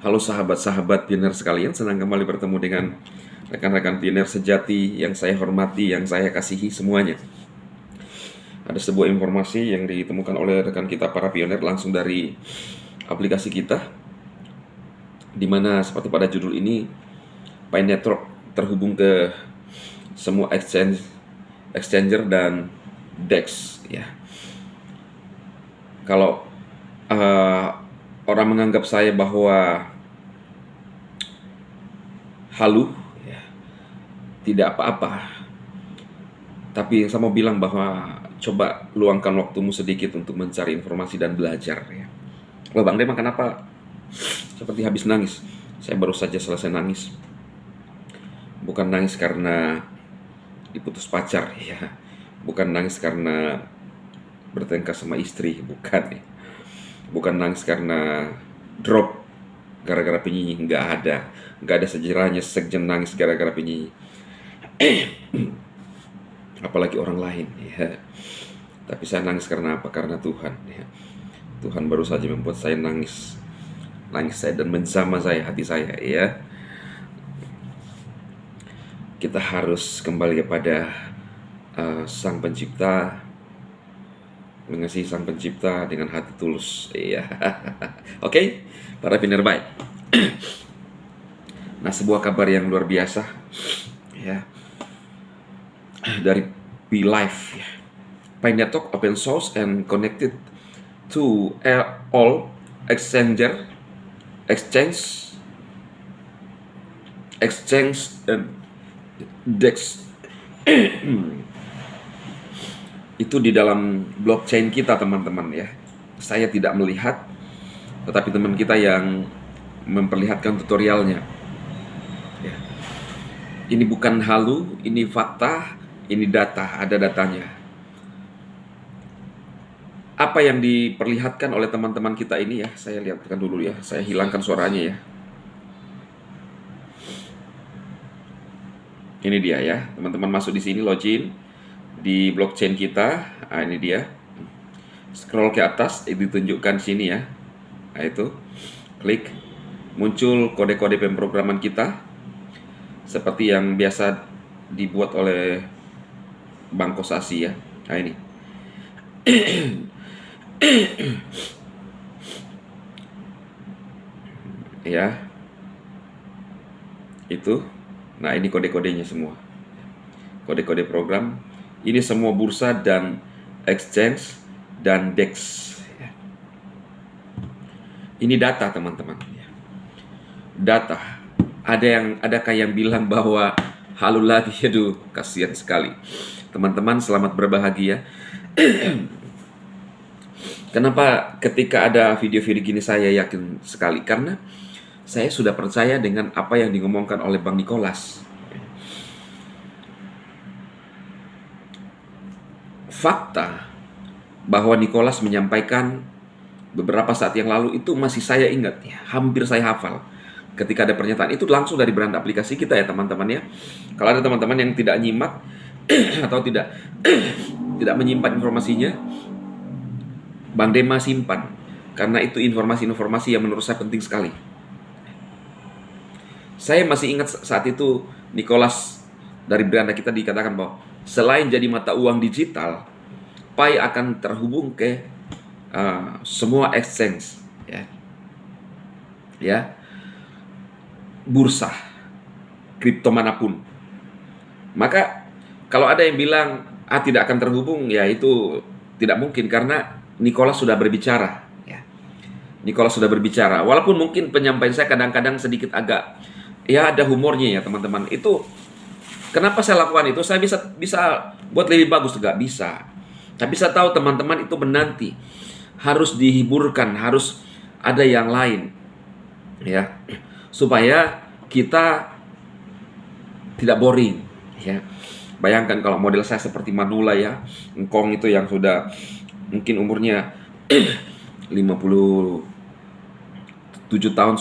Halo sahabat-sahabat pioner sekalian, senang kembali bertemu dengan rekan-rekan pioner sejati yang saya hormati, yang saya kasihi semuanya. Ada sebuah informasi yang ditemukan oleh rekan kita para pioner langsung dari aplikasi kita, di mana seperti pada judul ini, Pi Network terhubung ke semua exchanger dan DEX. Ya, kalau orang menganggap saya bahwa halu, ya, tidak apa-apa. Tapi saya mau bilang bahwa coba luangkan waktumu sedikit untuk mencari informasi dan belajar. Ya. Loh Bang Demang, kenapa seperti habis nangis? Saya baru saja selesai nangis. Bukan nangis karena diputus pacar, ya. Bukan nangis karena bertengkar sama istri, bukan. Ya. Bukan nangis karena drop gara-gara penyanyi, nggak ada sejarahnya sekjen nangis gara-gara penyanyi. Apalagi orang lain, ya. Tapi saya nangis karena apa? Karena Tuhan, ya. Tuhan baru saja membuat saya nangis saya dan menjamah saya, hati saya, ya. Kita harus kembali kepada Sang Pencipta, mengasihi Sang Pencipta dengan hati tulus, ya. Oke, para pioner baik. Nah, sebuah kabar yang luar biasa, ya, dari Pi Live, ya. Pi Network open source and connected to all exchange and DEX. Itu di dalam blockchain kita, teman-teman, ya. Saya tidak melihat, tetapi teman kita yang memperlihatkan tutorialnya. Ya. Ini bukan halu, ini fakta, ini data, ada datanya. Apa yang diperlihatkan oleh teman-teman kita ini, ya, saya lihatkan dulu, ya. Saya hilangkan suaranya, ya. Ini dia, ya. Teman-teman masuk di sini, login di blockchain kita. Nah, ini dia. Scroll ke atas, ditunjukkan sini, ya. Nah, itu. Klik. Muncul kode-kode pemrograman kita. Seperti yang biasa dibuat oleh Bank Kosasi, ya. Nah, ini. Ya. Itu. Nah, ini kode-kodenya semua. Kode-kode program. Ini semua bursa dan exchange dan DEX. Ini data, teman-teman. Data. Adakah yang bilang bahwa halu lagi? Aduh, kasihan sekali. Teman-teman, selamat berbahagia. Kenapa ketika ada video-video gini saya yakin sekali? Karena saya sudah percaya dengan apa yang diomongkan oleh Bang Nicholas. Fakta bahwa Nicholas menyampaikan beberapa saat yang lalu itu masih saya ingat, ya. Hampir saya hafal. Ketika ada pernyataan itu langsung dari beranda aplikasi kita, ya, teman-teman, ya. Kalau ada teman-teman yang tidak nyimak atau tidak menyimpan informasinya, Bang Dema simpan, karena itu informasi-informasi yang menurut saya penting sekali. Saya masih ingat saat itu Nicholas dari beranda kita dikatakan bahwa selain jadi mata uang digital, Pi akan terhubung ke semua exchange, ya, bursa kripto manapun. Maka kalau ada yang bilang tidak akan terhubung, ya itu tidak mungkin karena Nicholas sudah berbicara, ya. Nicholas sudah berbicara. Walaupun mungkin penyampaian saya kadang-kadang sedikit agak, ya, ada humornya, ya, teman-teman. Itu kenapa saya lakukan itu? Saya bisa buat lebih bagus, nggak bisa. Tapi saya tahu teman-teman itu menanti, harus dihiburkan, harus ada yang lain, ya, supaya kita tidak boring, ya. Bayangkan kalau model saya seperti Manula, ya, Ngkong itu yang sudah mungkin umurnya 57 tahun,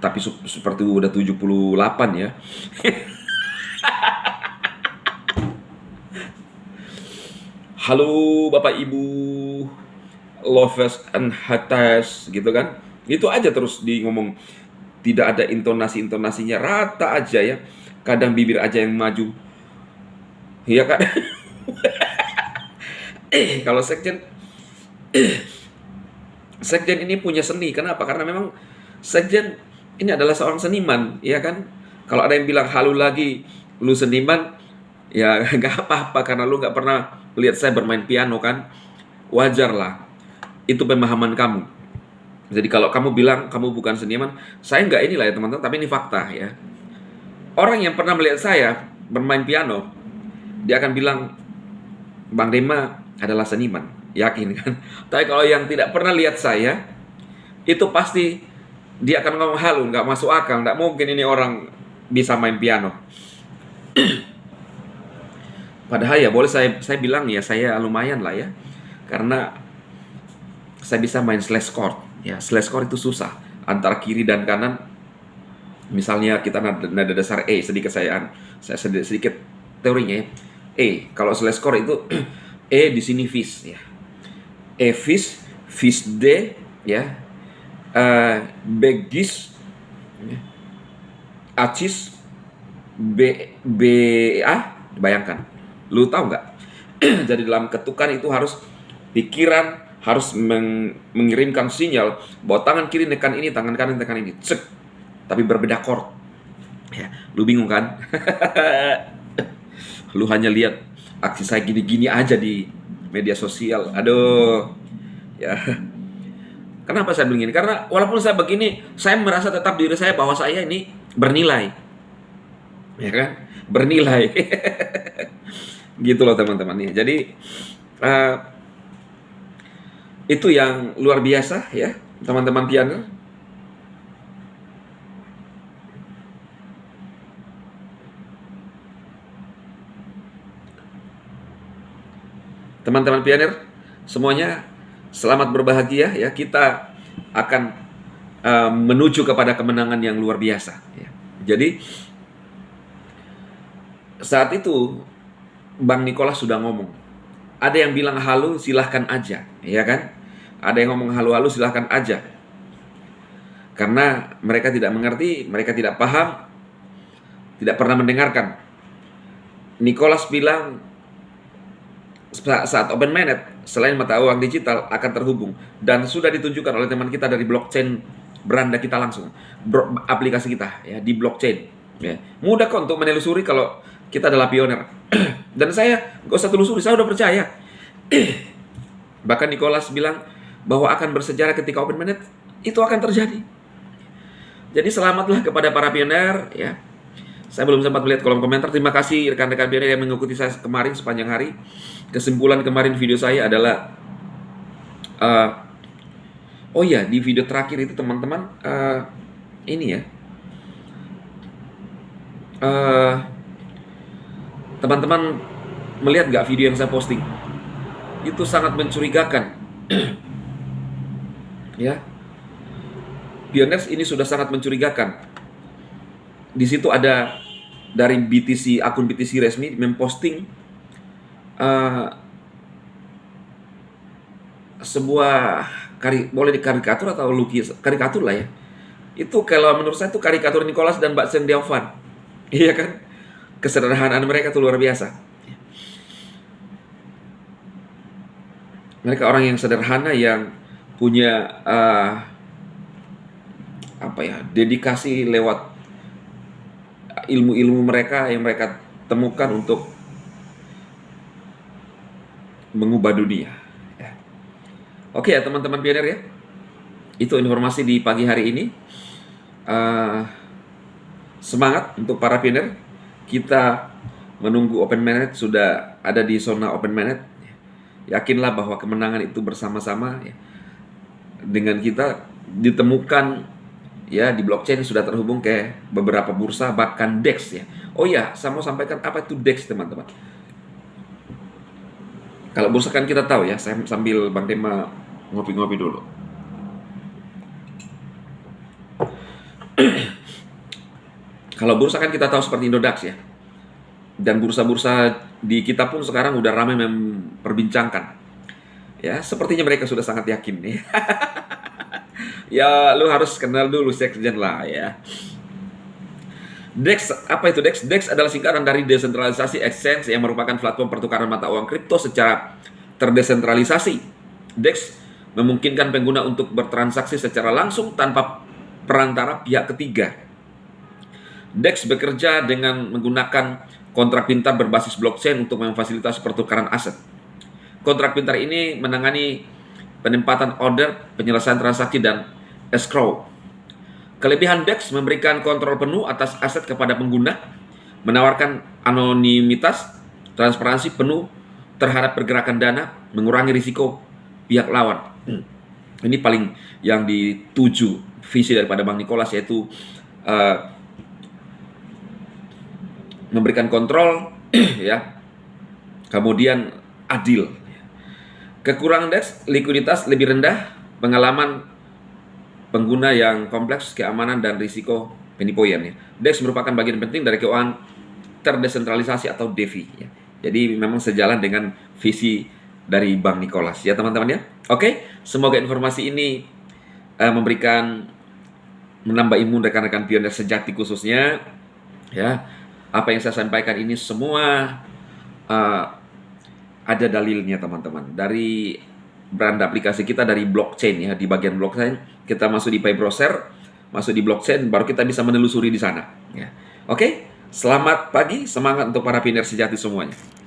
tapi seperti udah 78, ya. Halo Bapak Ibu, lovers and haters, gitu kan. Itu aja terus di ngomong. tidak ada intonasinya, rata aja ya. Kadang bibir aja yang maju. Iya kan? Kalau sekjen ini punya seni. Kenapa? Karena memang sekjen ini adalah seorang seniman, ya kan? Kalau ada yang bilang halu lagi, lu seniman, ya nggak apa-apa karena lu nggak pernah lihat saya bermain piano kan? Wajar lah. Itu pemahaman kamu. Jadi kalau kamu bilang kamu bukan seniman, saya nggak inilah ya teman-teman, tapi ini fakta ya. Orang yang pernah melihat saya bermain piano, dia akan bilang, Bang Dema adalah seniman, yakin kan? Tapi kalau yang tidak pernah lihat saya, itu pasti dia akan ngomong halu, nggak masuk akal, nggak mungkin ini orang bisa main piano. Padahal ya boleh saya bilang ya saya lumayan lah ya, karena saya bisa main slash chord. Ya, slash chord itu susah antara kiri dan kanan. Misalnya kita nada dasar E, sedikit saya sedikit teorinya ya. E, kalau slash chord itu E di sini vis ya. E vis, vis D ya. B gis, acis, B A, bayangkan. Lu tahu nggak? Jadi dalam ketukan itu harus pikiran harus mengirimkan sinyal bahwa tangan kiri nekan ini, tangan kanan nekan ini. Cek. Tapi berbeda chord. Ya, lu bingung kan? Lu hanya lihat aksi saya gini-gini aja di media sosial. Aduh. Ya. Kenapa saya begini? Karena walaupun saya begini, saya merasa tetap diri saya bahwa saya ini bernilai. Ya kan? Bernilai. Gitu loh teman-teman. Jadi itu yang luar biasa ya, teman-teman pianer. Teman-teman pianer, semuanya selamat berbahagia ya. Kita akan menuju kepada kemenangan yang luar biasa ya. Jadi saat itu Bang Nicholas sudah ngomong, ada yang bilang halu silahkan aja, ya kan? Ada yang ngomong halu-halu silahkan aja. Karena mereka tidak mengerti, mereka tidak paham, tidak pernah mendengarkan. Nicholas bilang saat Open Mainnet selain mata uang digital akan terhubung, dan sudah ditunjukkan oleh teman kita dari blockchain beranda kita langsung, aplikasi kita ya di blockchain. Ya. Mudah kok untuk menelusuri kalau kita adalah pioner. Dan saya gak usah telusuri, saya udah percaya. Bahkan Nicholas bilang bahwa akan bersejarah ketika Open Mainnet itu akan terjadi. Jadi selamatlah kepada para pioner ya. Saya belum sempat melihat kolom komentar. Terima kasih rekan-rekan pioner yang mengikuti saya kemarin sepanjang hari. Kesimpulan kemarin video saya adalah oh ya, di video terakhir itu teman-teman ini ya. Teman-teman melihat gak video yang saya posting? Itu sangat mencurigakan. Ya. Pioners ini sudah sangat mencurigakan. Di situ ada dari BTC, akun BTC resmi memposting sebuah boleh dikarikatur atau lukis, karikatur lah ya. Itu kalau menurut saya itu karikatur Nicholas dan Mbak Seng Diawan. Iya kan? Kesederhanaan mereka itu luar biasa. Mereka orang yang sederhana, yang punya dedikasi lewat ilmu-ilmu mereka yang mereka temukan untuk mengubah dunia. Ya. Oke ya teman-teman pioner ya, itu informasi di pagi hari ini. Semangat untuk para pioner. Kita menunggu Open Mainnet, sudah ada di zona Open Mainnet. Yakinlah bahwa kemenangan itu bersama-sama ya. Dengan kita ditemukan ya di blockchain, sudah terhubung ke beberapa bursa, bahkan DEX ya. Oh ya, saya mau sampaikan apa itu DEX teman-teman. Kalau bursa kan kita tahu ya, saya sambil Bang Dema ngopi-ngopi dulu. Kalau bursa kan kita tahu seperti Indodax ya. Dan bursa-bursa di kita pun sekarang udah ramai memperbincangkan. Ya, sepertinya mereka sudah sangat yakin nih. Ya, lu harus kenal dulu sekjen lah ya. DEX, apa itu DEX? DEX adalah singkatan dari desentralisasi exchange yang merupakan platform pertukaran mata uang kripto secara terdesentralisasi. DEX memungkinkan pengguna untuk bertransaksi secara langsung tanpa perantara pihak ketiga. DEX bekerja dengan menggunakan kontrak pintar berbasis blockchain untuk memfasilitasi pertukaran aset. Kontrak pintar ini menangani penempatan order, penyelesaian transaksi, dan escrow. Kelebihan DEX memberikan kontrol penuh atas aset kepada pengguna, menawarkan anonimitas, transparansi penuh terhadap pergerakan dana, mengurangi risiko pihak lawan. Ini paling yang dituju visi daripada Bang Nicholas, yaitu memberikan kontrol ya, kemudian adil. Kekurangan DEX, likuiditas lebih rendah, pengalaman pengguna yang kompleks, keamanan dan risiko penipuan ya. DEX merupakan bagian penting dari keuangan terdesentralisasi atau DeFi ya. Jadi memang sejalan dengan visi dari Bang Nicholas ya teman-teman ya. Oke, semoga informasi ini memberikan menambah imun rekan-rekan pionir sejati khususnya ya. Apa yang saya sampaikan ini semua ada dalilnya teman-teman. Dari brand aplikasi kita dari blockchain ya, di bagian blockchain kita masuk di Pay Browser, masuk di blockchain, baru kita bisa menelusuri di sana ya. Oke, selamat pagi, semangat untuk para pionir sejati semuanya.